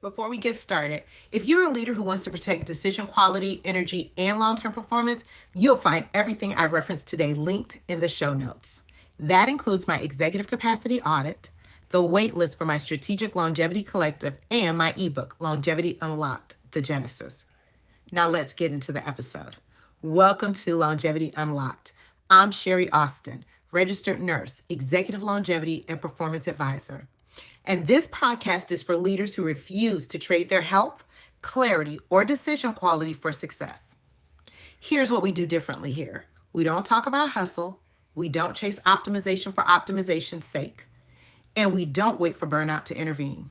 Before we get started, if you're a leader who wants to protect decision quality, energy, and long-term performance, you'll find everything I referenced today linked in the show notes. That includes my executive capacity audit, the wait list for my strategic longevity collective, and my ebook, Longevity Unlocked, The Genesis. Now let's get into the episode. Welcome to Longevity Unlocked. I'm Sherrie Austin, registered nurse, executive longevity and performance advisor. And this podcast is for leaders who refuse to trade their health, clarity, or decision quality for success. Here's what we do differently here. We don't talk about hustle. We don't chase optimization for optimization's sake. And we don't wait for burnout to intervene.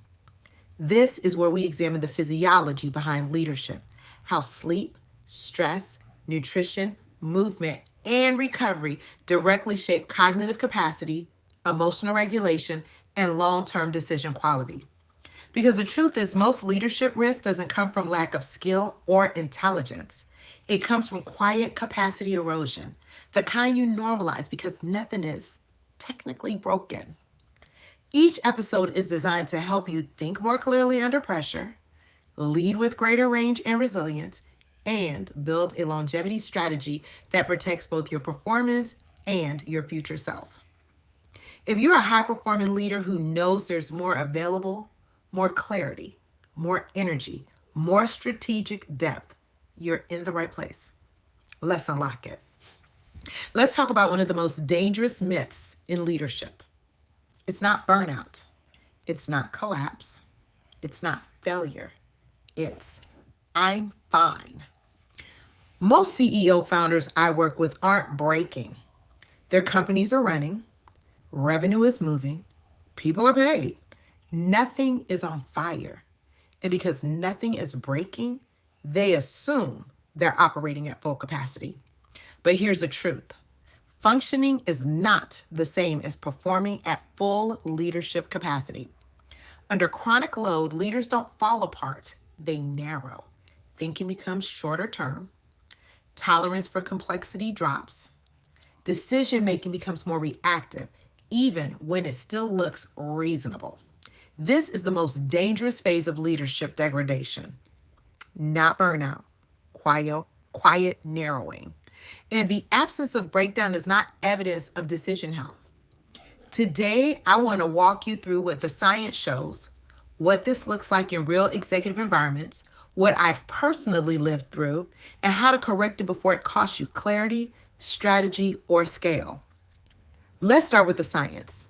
This is where we examine the physiology behind leadership, how sleep, stress, nutrition, movement, and recovery directly shape cognitive capacity, emotional regulation, and long-term decision quality. Because the truth is, most leadership risk doesn't come from lack of skill or intelligence. It comes from quiet capacity erosion, the kind you normalize because nothing is technically broken. Each episode is designed to help you think more clearly under pressure, lead with greater range and resilience, and build a longevity strategy that protects both your performance and your future self. If you're a high-performing leader who knows there's more available, more clarity, more energy, more strategic depth, you're in the right place. Let's unlock it. Let's talk about one of the most dangerous myths in leadership. It's not burnout. It's not collapse. It's not failure. It's I'm fine. Most CEO founders I work with aren't breaking. Their companies are running. Revenue is moving. People are paid. Nothing is on fire. And because nothing is breaking, they assume they're operating at full capacity. But here's the truth. Functioning is not the same as performing at full leadership capacity. Under chronic load, leaders don't fall apart. They narrow. Thinking becomes shorter term. Tolerance for complexity drops. Decision-making becomes more reactive, even when it still looks reasonable. This is the most dangerous phase of leadership degradation. Not burnout, quiet narrowing. And the absence of breakdown is not evidence of decision health. Today, I want to walk you through what the science shows, what this looks like in real executive environments, what I've personally lived through, and how to correct it before it costs you clarity, strategy, or scale. Let's start with the science.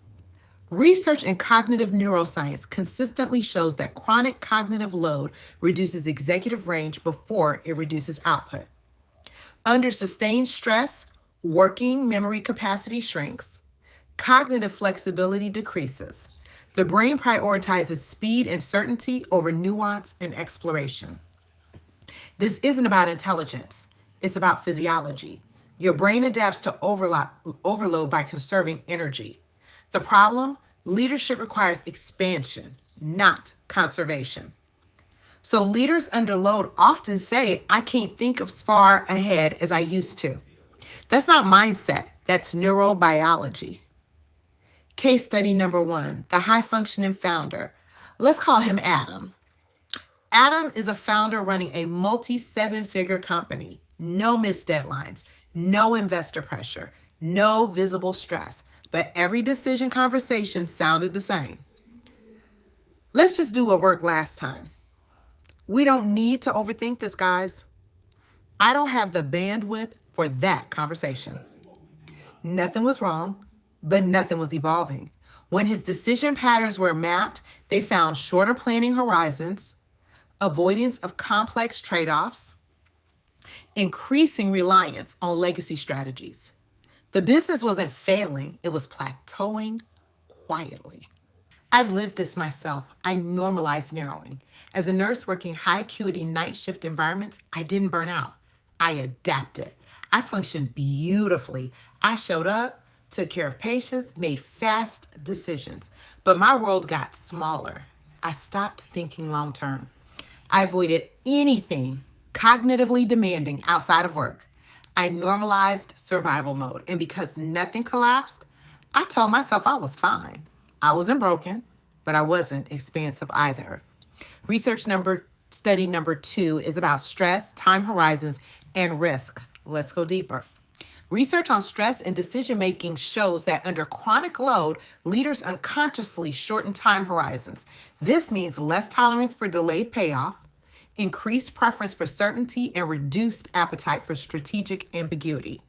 Research in cognitive neuroscience consistently shows that chronic cognitive load reduces executive range before it reduces output. Under sustained stress, working memory capacity shrinks, cognitive flexibility decreases. The brain prioritizes speed and certainty over nuance and exploration. This isn't about intelligence. It's about physiology. Your brain adapts to overload by conserving energy. The problem? Leadership requires expansion, not conservation. So leaders under load often say, I can't think as far ahead as I used to. That's not mindset. That's neurobiology. Case study number 1, the high-functioning founder. Let's call him Adam. Adam is a founder running a multi-7-figure company. No missed deadlines, no investor pressure, no visible stress, but every decision conversation sounded the same. Let's just do what worked last time. We don't need to overthink this, guys. I don't have the bandwidth for that conversation. Nothing was wrong, but nothing was evolving. When his decision patterns were mapped, they found shorter planning horizons, avoidance of complex trade-offs, increasing reliance on legacy strategies. The business wasn't failing, it was plateauing quietly. I've lived this myself. I normalized narrowing. As a nurse working high acuity night shift environments, I didn't burn out. I adapted. I functioned beautifully. I showed up, took care of patients, made fast decisions. But my world got smaller. I stopped thinking long term. I avoided anything cognitively demanding outside of work. I normalized survival mode. And because nothing collapsed, I told myself I was fine. I wasn't broken, but I wasn't expansive either. Study number 2 is about stress, time horizons, and risk. Let's go deeper. Research on stress and decision-making shows that under chronic load, leaders unconsciously shorten time horizons. This means less tolerance for delayed payoff, increased preference for certainty, and reduced appetite for strategic ambiguity.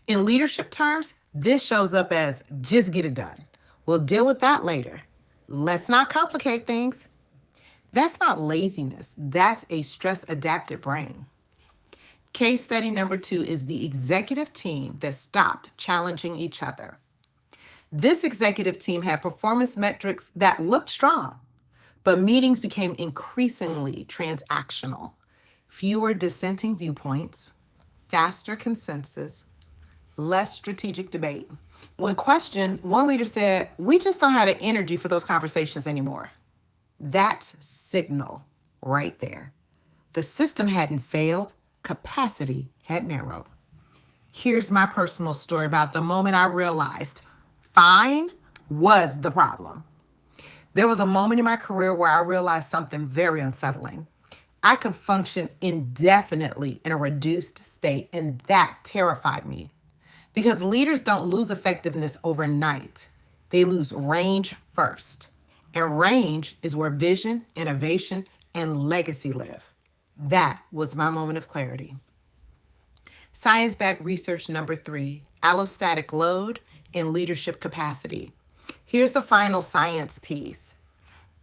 In leadership terms, this shows up as just get it done. We'll deal with that later. Let's not complicate things. That's not laziness. That's a stress-adapted brain. Case study number 2 is the executive team that stopped challenging each other. This executive team had performance metrics that looked strong, but meetings became increasingly transactional. Fewer dissenting viewpoints, faster consensus, less strategic debate. When questioned, one leader said, "We just don't have the energy for those conversations anymore." That's signal right there. The system hadn't failed. Capacity had narrowed. Here's my personal story about the moment I realized fine was the problem. There was a moment in my career where I realized something very unsettling. I could function indefinitely in a reduced state, and that terrified me. Because leaders don't lose effectiveness overnight. They lose range first. And range is where vision, innovation, and legacy live. That was my moment of clarity. Science-backed research number 3, allostatic load and leadership capacity. Here's the final science piece.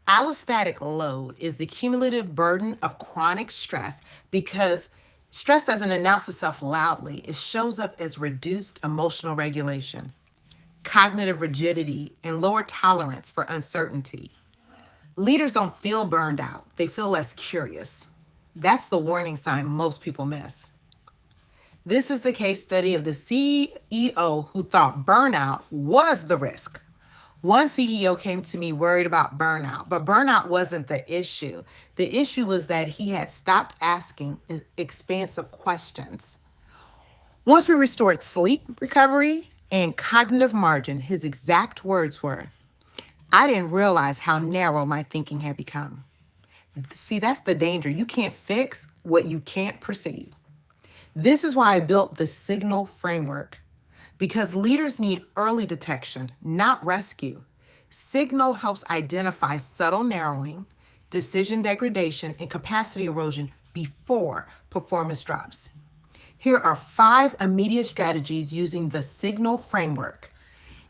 Allostatic load is the cumulative burden of chronic stress because stress doesn't announce itself loudly. It shows up as reduced emotional regulation, cognitive rigidity, and lower tolerance for uncertainty. Leaders don't feel burned out. They feel less curious. That's the warning sign most people miss. This is the case study of the CEO who thought burnout was the risk. One CEO came to me worried about burnout, but burnout wasn't the issue. The issue was that he had stopped asking expansive questions. Once we restored sleep recovery and cognitive margin, his exact words were, "I didn't realize how narrow my thinking had become." See, that's the danger. You can't fix what you can't perceive. This is why I built the signal framework, because leaders need early detection, not rescue. Signal helps identify subtle narrowing, decision degradation, and capacity erosion before performance drops. Here are 5 immediate strategies using the signal framework.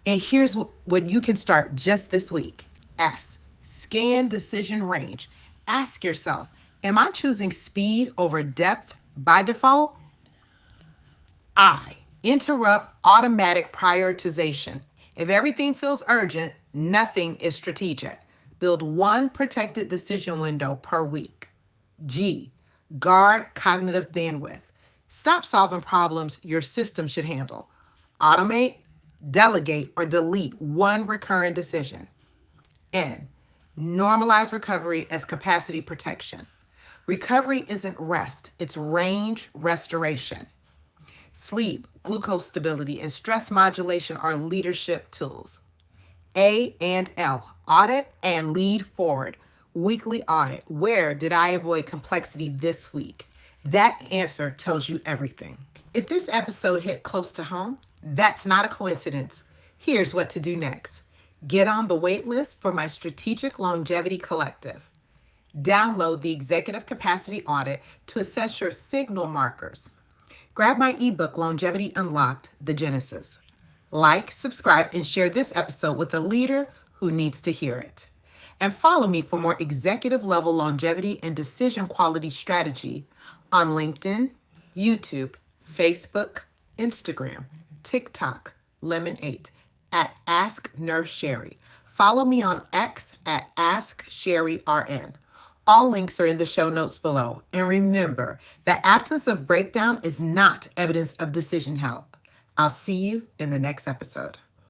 And here's what you can start just this week. Scan decision range. Ask yourself, am I choosing speed over depth by default? Interrupt automatic prioritization. If everything feels urgent, nothing is strategic. Build one protected decision window per week. Guard cognitive bandwidth. Stop solving problems your system should handle. Automate, delegate, or delete one recurring decision. Normalize recovery as capacity protection. Recovery isn't rest, it's range restoration. Sleep, glucose stability, and stress modulation are leadership tools. A and L, audit and lead forward. Weekly audit. Where did I avoid complexity this week? That answer tells you everything. If this episode hit close to home, that's not a coincidence. Here's what to do next. Get on the wait list for my Strategic Longevity Collective. Download the Executive Capacity Audit to assess your signal markers. Grab my ebook, Longevity Unlocked, The Genesis. Like, subscribe, and share this episode with a leader who needs to hear it. And follow me for more executive-level longevity and decision quality strategy on LinkedIn, YouTube, Facebook, Instagram, TikTok, Lemon8, at Ask Nurse Sherrie. Follow me on X at Ask Sherrie RN. All links are in the show notes below. And remember, the absence of breakdown is not evidence of decision help. I'll see you in the next episode.